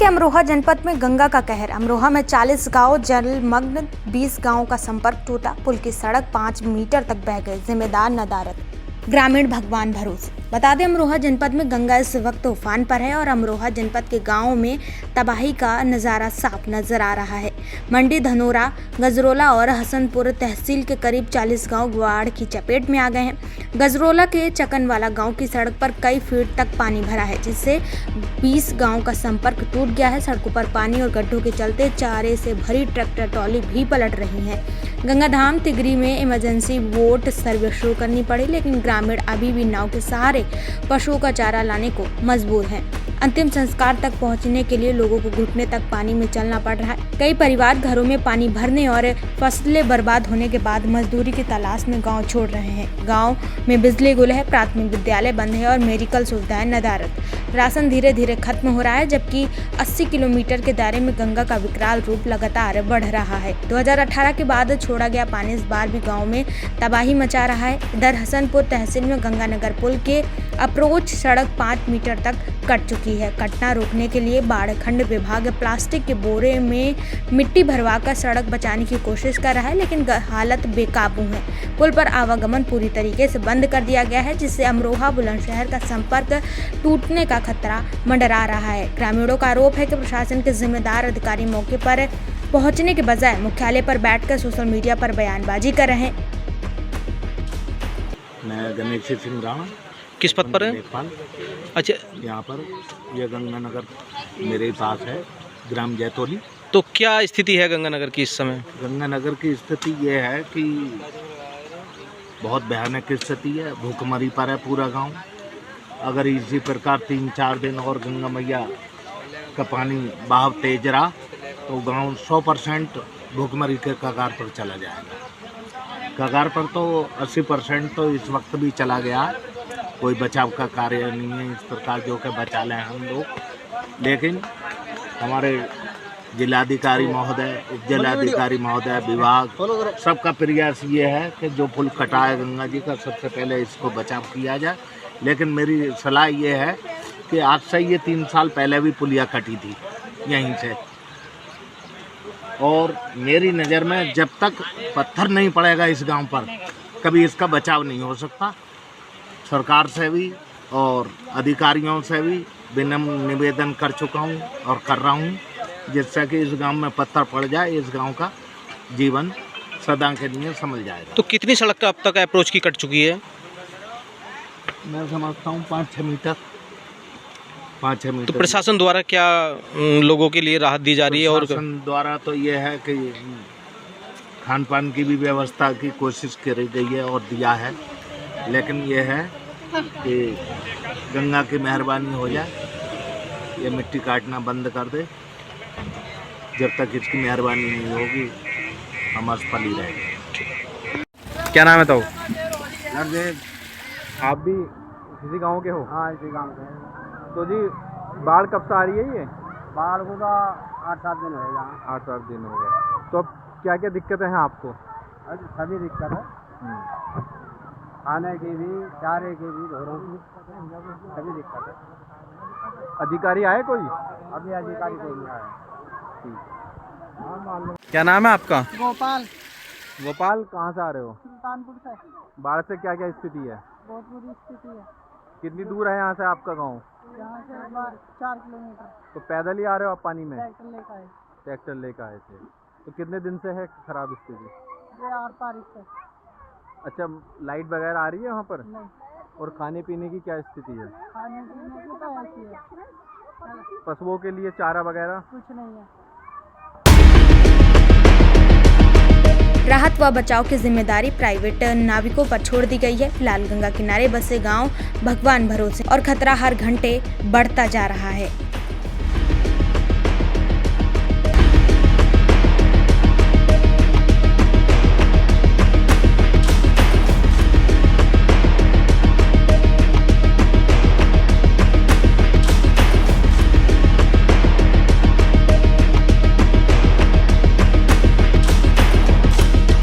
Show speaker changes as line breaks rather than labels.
के अमरोहा जनपद में गंगा का कहर। अमरोहा में 40 गांव जलमग्न, 20 गांवों का संपर्क टूटा, पुल की सड़क 5 मीटर तक बह गई, जिम्मेदार नदारद, ग्रामीण भगवान भरोसे। बता दें, अमरोहा जनपद में गंगा इस वक्त उफान पर है और अमरोहा जनपद के गांवों में तबाही का नज़ारा साफ नजर आ रहा है। मंडी, धनोरा, गजरोला और हसनपुर तहसील के करीब 40 गांव बाढ़ की चपेट में आ गए हैं। गजरोला के चकनवाला गांव की सड़क पर कई फीट तक पानी भरा है, जिससे 20 गांव का संपर्क टूट गया है। सड़कों पर पानी और गड्ढों के चलते चारे से भरी ट्रैक्टर ट्रॉली भी पलट रही है। गंगाधाम तिगरी में इमरजेंसी बोट सर्विस शुरू करनी पड़ी, लेकिन ग्रामीण अभी भी नाव के सहारे पशुओं का चारा लाने को मजबूर हैं। अंतिम संस्कार तक पहुंचने के लिए लोगों को घुटने तक पानी में चलना पड़ रहा है। कई परिवार घरों में पानी भरने और फसलें बर्बाद होने के बाद मजदूरी की तलाश में गांव छोड़ रहे हैं। गांव में बिजली गुल है, प्राथमिक विद्यालय बंद है और मेडिकल सुविधाएं नदारद। राशन धीरे धीरे खत्म हो रहा है, जबकि 80 किलोमीटर के दायरे में गंगा का विकराल रूप लगातार बढ़ रहा है। 2018 के बाद छोड़ा गया पानी इस बार भी गांव में तबाही मचा रहा है। इधर हसनपुर तहसील में गंगानगर पुल के अप्रोच सड़क 5 मीटर तक कट चुकी है। कटना रोकने के लिए बाढ़ खंड विभाग प्लास्टिक के बोरे में मिट्टी भरवाकर सड़क बचाने की कोशिश कर रहा है, लेकिन हालत बेकाबू है। पुल पर आवागमन पूरी तरीके से बंद कर दिया गया है, जिससे अमरोहा बुलंदशहर का संपर्क टूटने का खतरा मंडरा रहा है। ग्रामीणों का आरोप है कि प्रशासन के जिम्मेदार अधिकारी मौके पर पहुंचने के बजाय मुख्यालय पर बैठकर सोशल मीडिया पर बयानबाजी कर रहे हैं।
मैं गणेश सिंह राणा,
किस पद पर है? अच्छा,
यहाँ पर यह गंगानगर मेरे पास है, ग्राम जैतोली।
तो क्या स्थिति है गंगानगर की इस समय?
गंगानगर की स्थिति ये है कि बहुत भयानक स्थिति है, भूखमरी पर है पूरा गांव। अगर इसी प्रकार 3-4 दिन और गंगा मैया का पानी बहाव तेज रहा तो गांव 100% भूखमरी के कगार पर चला जाएगा। कगार पर तो 80% तो इस वक्त भी चला गया। कोई बचाव का कार्य नहीं है इस प्रकार जो कि बचा लें हम लोग, लेकिन हमारे जिलाधिकारी महोदय, उप जिलाधिकारी महोदय, विभाग सबका प्रयास ये है कि जो पुल कटा है गंगा जी का, सबसे पहले इसको बचाव किया जाए। लेकिन मेरी सलाह ये है कि आज से ये 3 साल पहले भी पुलिया कटी थी यहीं से, और मेरी नज़र में जब तक पत्थर नहीं पड़ेगा इस गांव पर, कभी इसका बचाव नहीं हो सकता। सरकार से भी और अधिकारियों से भी विनम्र निवेदन कर चुका हूं और कर रहा हूं, जिससे कि इस गांव में पत्थर पड़ जाए, इस गांव का जीवन सदा के लिए संभल जाएगा।
तो कितनी सड़क अब तक अप्रोच की कट चुकी है?
मैं समझता हूँ 5-6 मीटर। 5-6 मीटर।
तो प्रशासन द्वारा क्या लोगों के लिए राहत दी जा रही है? और
प्रशासन द्वारा तो ये है कि खान पान की भी व्यवस्था की कोशिश करी गई है और दिया है, लेकिन ये है कि गंगा की मेहरबानी हो जाए, ये मिट्टी काटना बंद कर दे। जब तक इसकी मेहरबानी नहीं होगी हम असफल ही रहेंगे।
क्या नाम है? तो
आप भी इसी गांव के हो?
हाँ, इसी गाँव के हैं।
तो जी, बाढ़ कब से आ रही है ये?
बाढ़ को का 8-7 दिन हो गए।
8-7 दिन हो गए। तो अब क्या क्या दिक्कतें हैं आपको?
अरे सभी दिक्कत है, खाने की भी, चारे की भी, घरों की, सभी दिक्कत है।
अधिकारी आए कोई?
अभी अधिकारी कोई नहीं आया।
क्या नाम है आपका?
गोपाल।
गोपाल, कहाँ से आ रहे हो?
सुल्तानपुर से।
बाढ़ से क्या क्या स्थिति है?
बहुत बुरी स्थिति है।
कितनी दूर है यहाँ से आपका गांव?
यहाँ से 4 किलोमीटर।
तो पैदल ही आ रहे हो आप पानी में?
ट्रैक्टर लेकर आए।
ट्रैक्टर लेकर आए थे। तो कितने दिन से है खराब स्थिति?
ये 8 तारीख से।
अच्छा, लाइट वगैरह आ रही है वहाँ पर?
नहीं।
और खाने पीने की क्या स्थिति है?
खाने पीने की तो ऐसी है,
पशुओं के लिए चारा वगैरह
कुछ नहीं है।
राहत व बचाव की जिम्मेदारी प्राइवेट नाविकों पर छोड़ दी गई है। फिलहाल गंगा किनारे बसे गांव भगवान भरोसे और खतरा हर घंटे बढ़ता जा रहा है।